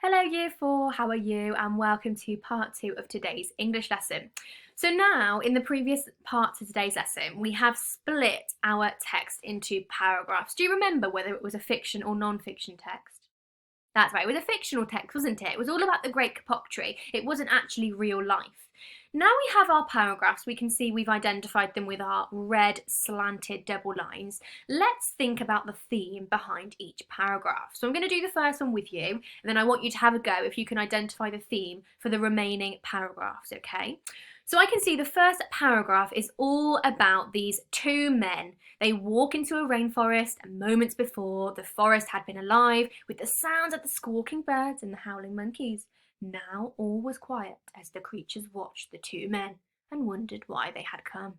Hello Year 4, how are you? And welcome to part 2 of today's English lesson. So now, in the previous parts of today's lesson, we have split our text into paragraphs. Do you remember whether it was a fiction or non-fiction text? That's right, it was a fictional text, wasn't it? It was all about the Great Kapok Tree. It wasn't actually real life. Now we have our paragraphs. We can see we've identified them with our red slanted double lines. Let's think about the theme behind each paragraph. So I'm going to do the first one with you, and then I want you to have a go if you can identify the theme for the remaining paragraphs, okay? So I can see the first paragraph is all about these two men. They walk into a rainforest, and moments before, the forest had been alive with the sounds of the squawking birds and the howling monkeys. Now all was quiet as the creatures watched the two men and wondered why they had come.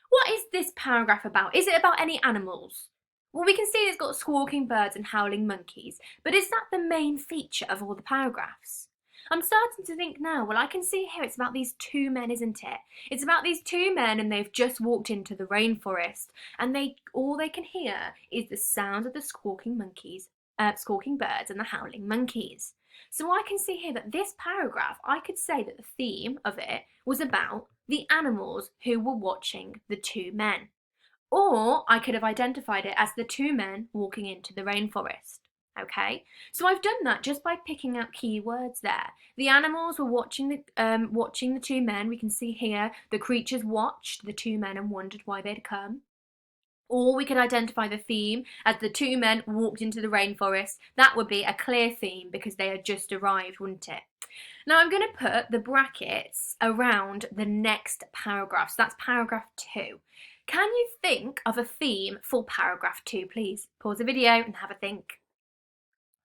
What is this paragraph about? Is it about any animals? Well, we can see it's got squawking birds and howling monkeys, but is that the main feature of all the paragraphs? I'm starting to think now, well, I can see here it's about these two men, isn't it? It's about these two men and they've just walked into the rainforest and all they can hear is the sound of the squawking birds and the howling monkeys. So I can see here that this paragraph, I could say that the theme of it was about the animals who were watching the two men. Or I could have identified it as the two men walking into the rainforest. Okay, so I've done that just by picking out key words there. The animals were watching the two men. We can see here the creatures watched the two men and wondered why they'd come. Or we could identify the theme as the two men walked into the rainforest. That would be a clear theme because they had just arrived, wouldn't it? Now I'm going to put the brackets around the next paragraph. So that's paragraph 2. Can you think of a theme for paragraph 2, please? Pause the video and have a think.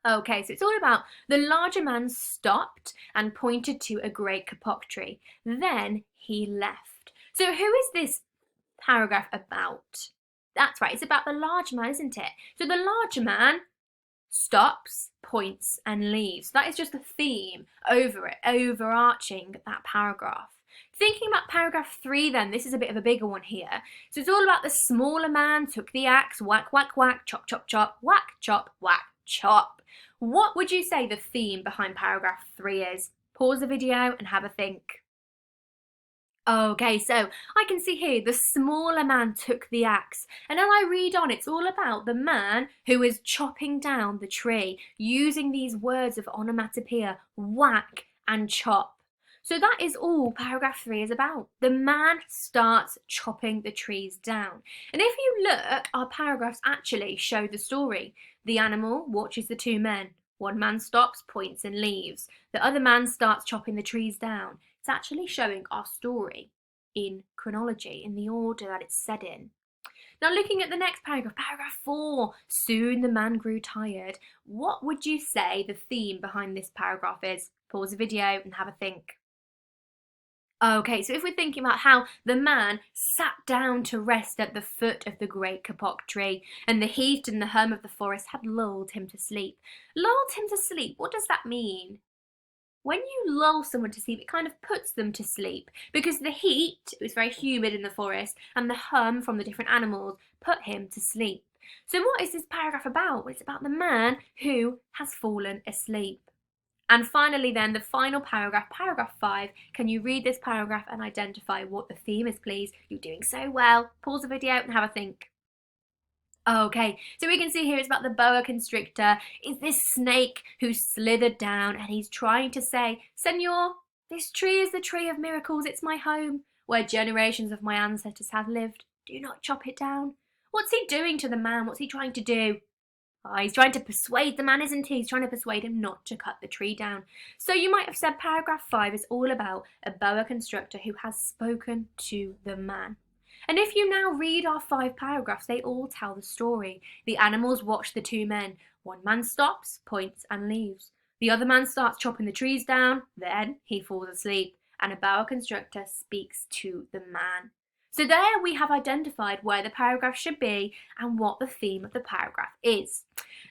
Okay, so it's all about the larger man stopped and pointed to a great kapok tree. Then he left. So who is this paragraph about? That's right, it's about the larger man, isn't it? So the larger man stops, points, and leaves. That is just the theme over it, overarching that paragraph. Thinking about paragraph 3 then, this is a bit of a bigger one here. So it's all about the smaller man took the axe, whack, whack, whack, chop, chop, chop, whack, chop, whack, chop. What would you say the theme behind paragraph 3 is? Pause the video and have a think. Okay, so I can see here the smaller man took the axe, and as I read on, it's all about the man who is chopping down the tree, using these words of onomatopoeia, whack and chop. So that is all paragraph 3 is about. The man starts chopping the trees down. And if you look, our paragraphs actually show the story. The animal watches the two men. One man stops, points and leaves. The other man starts chopping the trees down. It's actually showing our story in chronology, in the order that it's said in. Now looking at the next paragraph, paragraph 4, soon the man grew tired. What would you say the theme behind this paragraph is? Pause the video and have a think. Okay, so if we're thinking about how the man sat down to rest at the foot of the great kapok tree, and the heat and the hum of the forest had lulled him to sleep. Lulled him to sleep, what does that mean? When you lull someone to sleep, it kind of puts them to sleep because the heat, it was very humid in the forest, and the hum from the different animals put him to sleep. So what is this paragraph about? Well, it's about the man who has fallen asleep. And finally then, the final paragraph, paragraph 5, can you read this paragraph and identify what the theme is, please? You're doing so well. Pause the video and have a think. Okay, so we can see here it's about the boa constrictor. It's this snake who slithered down and he's trying to say, Senor, this tree is the tree of miracles. It's my home where generations of my ancestors have lived. Do not chop it down. What's he doing to the man? What's he trying to do? Oh, he's trying to persuade the man, isn't he? He's trying to persuade him not to cut the tree down. So you might have said paragraph 5 is all about a boa constrictor who has spoken to the man. And if you now read our 5 paragraphs, they all tell the story. The animals watch the two men. One man stops, points and leaves. The other man starts chopping the trees down. Then he falls asleep. And a boa constrictor speaks to the man. So there we have identified where the paragraph should be and what the theme of the paragraph is.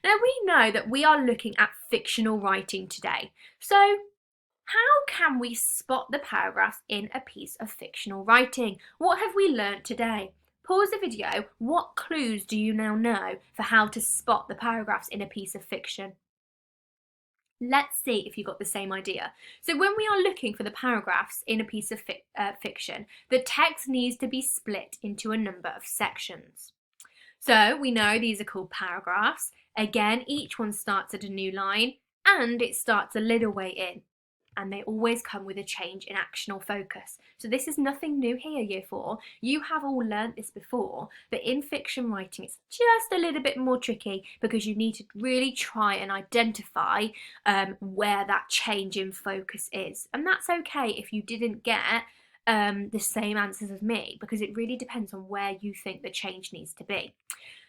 Now we know that we are looking at fictional writing today. So how can we spot the paragraphs in a piece of fictional writing? What have we learnt today? Pause the video. What clues do you now know for how to spot the paragraphs in a piece of fiction? Let's see if you got the same idea. So when we are looking for the paragraphs in a piece of fiction, the text needs to be split into a number of sections. So we know these are called paragraphs. Again, each one starts at a new line and it starts a little way in. And they always come with a change in action or focus. So this is nothing new here, Year 4. You have all learnt this before, but in fiction writing it's just a little bit more tricky because you need to really try and identify where that change in focus is. And that's okay if you didn't get the same answers as me, because it really depends on where you think the change needs to be.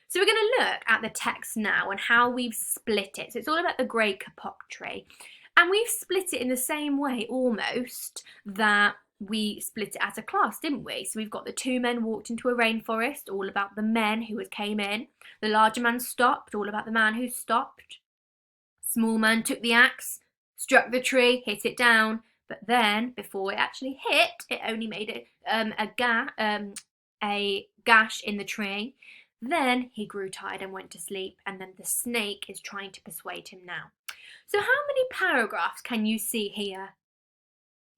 So we're going to look at the text now and how we've split it. So it's all about the Great Kapok Tree. And we've split it in the same way, almost, that we split it as a class, didn't we? So we've got the 2 men walked into a rainforest, all about the men who came in. The larger man stopped, all about the man who stopped. Small man took the axe, struck the tree, hit it down. But then, before it actually hit, it only made a gash in the tree. Then he grew tired and went to sleep, and then the snake is trying to persuade him now. So how many paragraphs can you see here?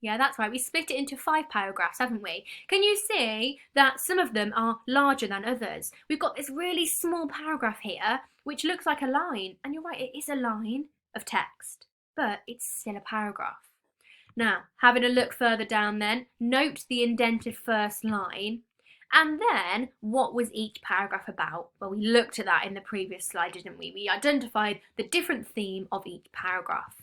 Yeah, that's right. We split it into 5 paragraphs, haven't we? Can you see that some of them are larger than others? We've got this really small paragraph here, which looks like a line. And you're right, it is a line of text, but it's still a paragraph. Now, having a look further down then, note the indented first line. And then, what was each paragraph about? Well, we looked at that in the previous slide, didn't we? We identified the different theme of each paragraph.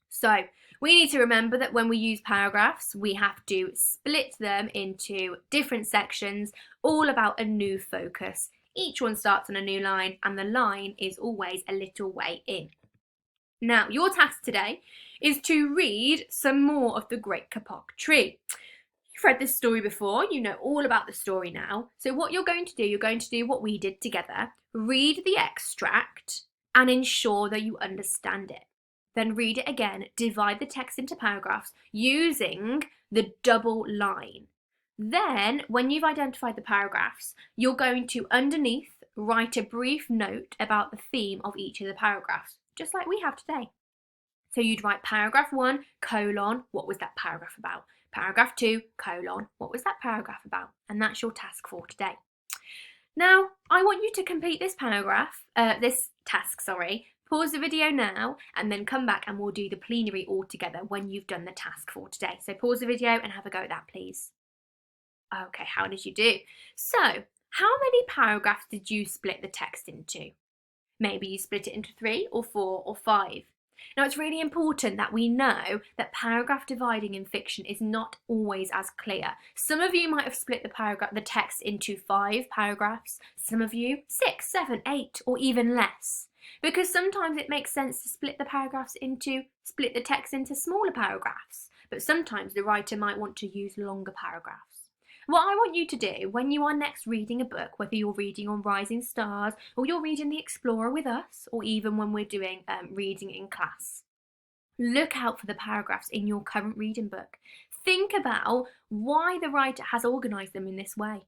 So, we need to remember that when we use paragraphs, we have to split them into different sections, all about a new focus. Each one starts on a new line, and the line is always a little way in. Now, your task today is to read some more of the Great Kapok Tree. You've read this story before, you know all about the story now. So what you're going to do what we did together. Read the extract and ensure that you understand it. Then read it again, divide the text into paragraphs using the double line. Then, when you've identified the paragraphs, you're going to, underneath, write a brief note about the theme of each of the paragraphs, just like we have today. So you'd write paragraph 1, colon, what was that paragraph about? Paragraph 2, colon, what was that paragraph about? And that's your task for today. Now, I want you to complete this task. Pause the video now and then come back and we'll do the plenary all together when you've done the task for today. So pause the video and have a go at that, please. Okay, how did you do? So, how many paragraphs did you split the text into? Maybe you split it into 3 or 4 or 5. Now, it's really important that we know that paragraph dividing in fiction is not always as clear. Some of you might have split the text into 5 paragraphs, some of you 6, 7, 8, or even less. Because sometimes it makes sense to split the text into smaller paragraphs, but sometimes the writer might want to use longer paragraphs. What I want you to do when you are next reading a book, whether you're reading on Rising Stars or you're reading The Explorer with us, or even when we're doing reading in class, look out for the paragraphs in your current reading book. Think about why the writer has organised them in this way.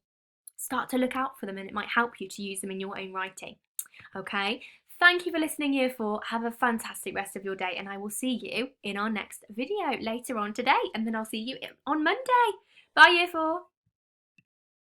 Start to look out for them and it might help you to use them in your own writing. Okay, thank you for listening, Year 4. Have a fantastic rest of your day and I will see you in our next video later on today, and then I'll see you on Monday. Bye, Year 4.